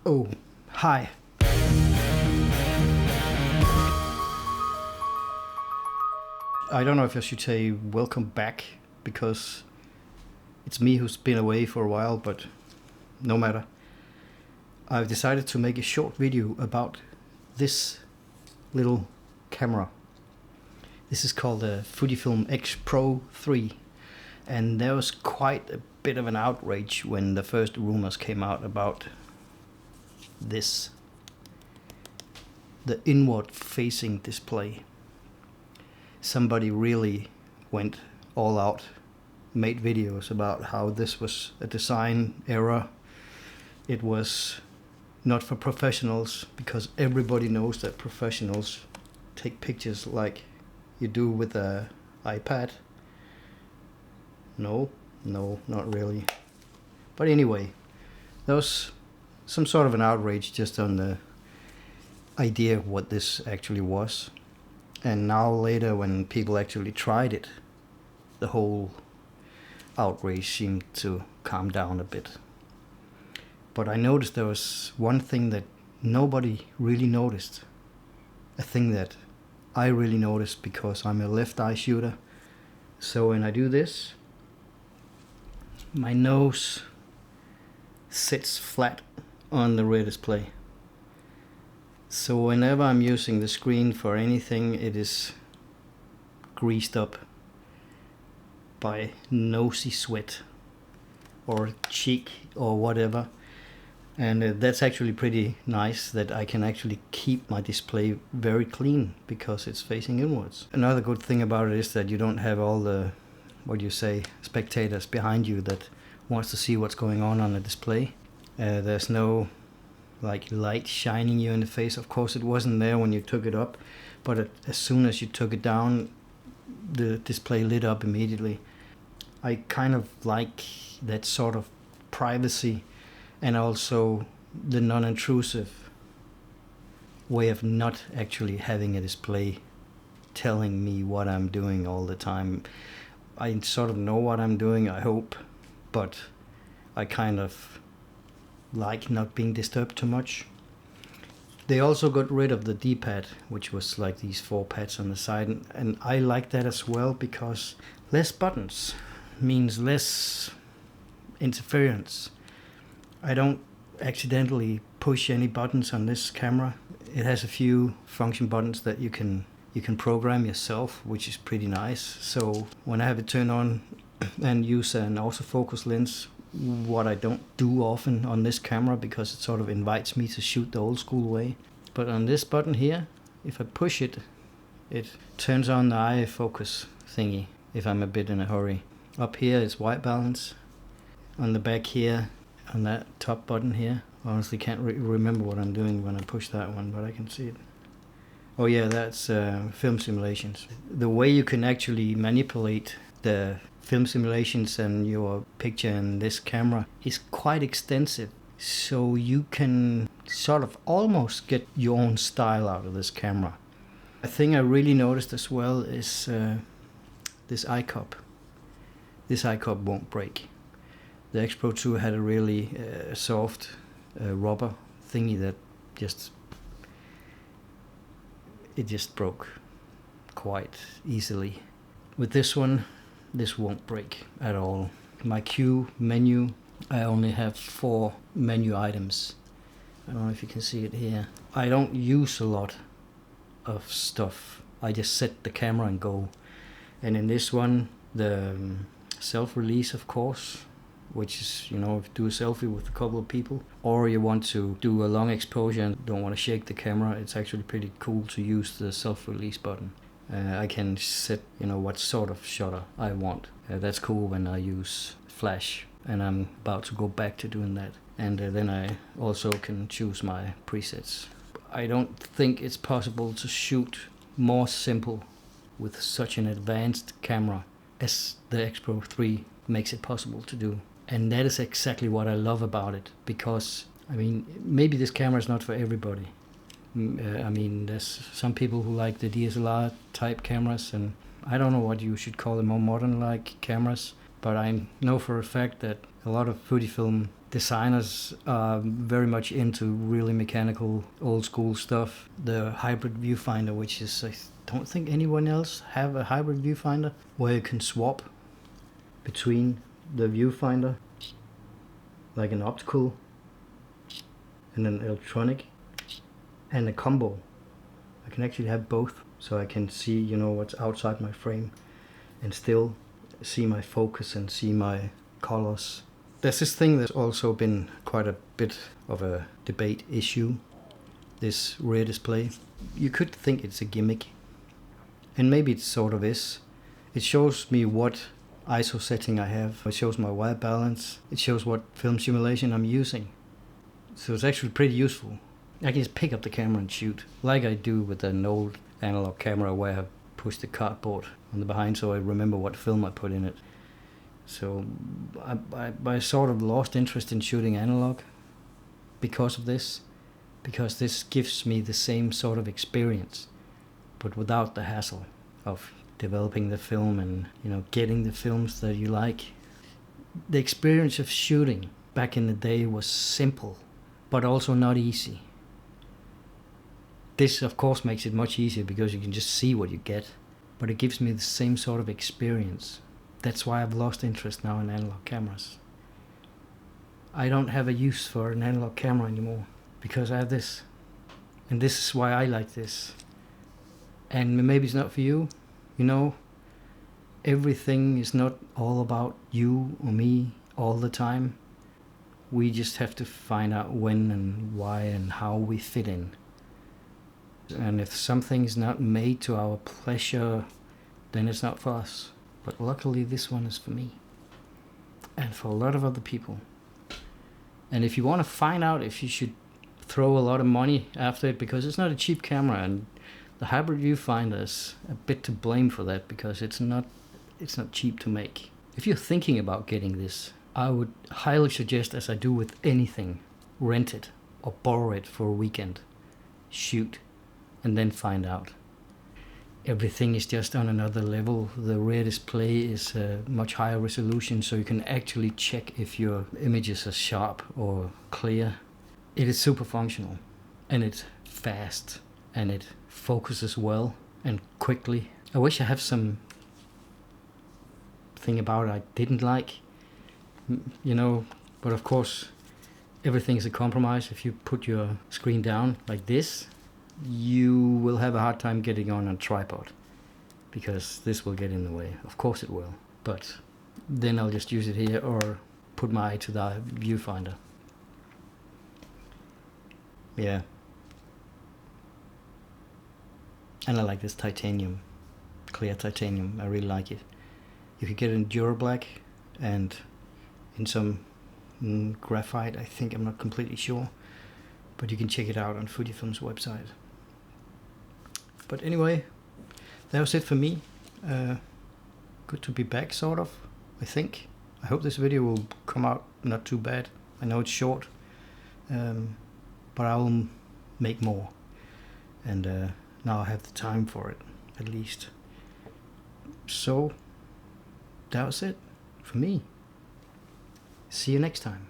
Oh, hi. I don't know if I should say welcome back, because it's me who's been away for a while, but no matter. I've decided to make a short video about this little camera. This is called the Fujifilm X Pro3, and there was quite a bit of an outrage when the first rumors came out about this, the inward facing display. Somebody really went all out, made videos about how this was a design error. It was not for professionals, because everybody knows that professionals take pictures like you do with an iPad. No, not really. But anyway, there was some sort of an outrage just on the idea of what this actually was. And now later, when people actually tried it, the whole outrage seemed to calm down a bit. But I noticed there was one thing that nobody really noticed. A thing that I really noticed, because I'm a left eye shooter. So when I do this, my nose sits flat on the rear display. So whenever I'm using the screen for anything, it is greased up by nosy sweat or cheek or whatever. And that's actually pretty nice, that I can actually keep my display very clean because it's facing inwards. Another good thing about it is that you don't have all the, spectators behind you that wants to see what's going on the display. There's no light shining you in the face. Of course it wasn't there when you took it up, but as soon as you took it down, the display lit up immediately. I kind of like that sort of privacy, and also the non-intrusive way of not actually having a display telling me what I'm doing all the time. I sort of know what I'm doing, I hope, but I kind of like not being disturbed too much. They also got rid of the D-pad, which was like these 4 pads on the side, and I like that as well, because less buttons means less interference. I don't accidentally push any buttons on this camera. It has a few function buttons that you can program yourself, which is pretty nice. So when I have it turned on and use an autofocus lens, what I don't do often on this camera, because it sort of invites me to shoot the old school way. But on this button here, if I push it, it turns on the eye focus thingy if I'm a bit in a hurry. Up here is white balance. On the back here, on that top button here, I honestly can't remember what I'm doing when I push that one, but I can see it. Oh yeah, that's film simulations. The way you can actually manipulate the film simulations and your picture in this camera is quite extensive. So you can sort of almost get your own style out of this camera. A thing I really noticed as well is this eye cup. This eye cup won't break. The X Pro2 had a really soft rubber thingy that just broke quite easily. With this one, this won't break at all. My Q menu, I only have 4 menu items. I don't know if you can see it here. I don't use a lot of stuff. I just set the camera and go. And in this one, the self-release, of course, which is, if you do a selfie with a couple of people, or you want to do a long exposure and don't want to shake the camera, it's actually pretty cool to use the self-release button. I can set, what sort of shutter I want. That's cool when I use flash, and I'm about to go back to doing that. And then I also can choose my presets. I don't think it's possible to shoot more simple with such an advanced camera as the X Pro3 makes it possible to do. And that is exactly what I love about it, because, maybe this camera is not for everybody. There's some people who like the DSLR type cameras, and I don't know what you should call them, more modern like cameras. but I know for a fact that a lot of Fujifilm designers are very much into really mechanical, old school stuff. The hybrid viewfinder, which is, I don't think anyone else have a hybrid viewfinder, where you can swap between the viewfinder, like an optical and an electronic, and a combo. I can actually have both, so I can see, you know, what's outside my frame and still see my focus and see my colors. There's this thing that's also been quite a bit of a debate issue, this rear display. You could think it's a gimmick, and maybe it sort of is. It shows me what ISO setting I have, it shows my white balance, it shows what film simulation I'm using. So it's actually pretty useful. I can just pick up the camera and shoot, like I do with an old analog camera where I push the cardboard on the behind so I remember what film I put in it. So I sort of lost interest in shooting analog because of this, because this gives me the same sort of experience, but without the hassle of developing the film and, you know, getting the films that you like. The experience of shooting back in the day was simple, but also not easy. This of course makes it much easier because you can just see what you get, but it gives me the same sort of experience. That's why I've lost interest now in analog cameras. I don't have a use for an analog camera anymore because I have this, and this is why I like this. And maybe it's not for you, you know, everything is not all about you or me all the time. We just have to find out when and why and how we fit in. And if something is not made to our pleasure, then it's not for us. But luckily this one is for me. And for a lot of other people. And if you want to find out if you should throw a lot of money after it, because it's not a cheap camera, and the hybrid viewfinder is a bit to blame for that, because it's not cheap to make. If you're thinking about getting this, I would highly suggest, as I do with anything, rent it or borrow it for a weekend. Shoot. And then find out. Everything is just on another level. The rear display is a much higher resolution, so you can actually check if your images are sharp or clear. It is super functional, and it's fast, and it focuses well and quickly. I wish I have some thing about it I didn't like, you know, but of course everything is a compromise. If you put your screen down like this, you will have a hard time getting on a tripod, because this will get in the way. Of course it will, but then I'll just use it here or put my eye to the viewfinder. Yeah. And I like this titanium, clear titanium. I really like it. You could get it in Durablack and in some graphite, I think. I'm not completely sure, but you can check it out on Fujifilm's website. But anyway, that was it for me. Good to be back, sort of, I think. I hope this video will come out not too bad. I know it's short, but I will make more. And now I have the time for it, at least. So, that was it for me. See you next time.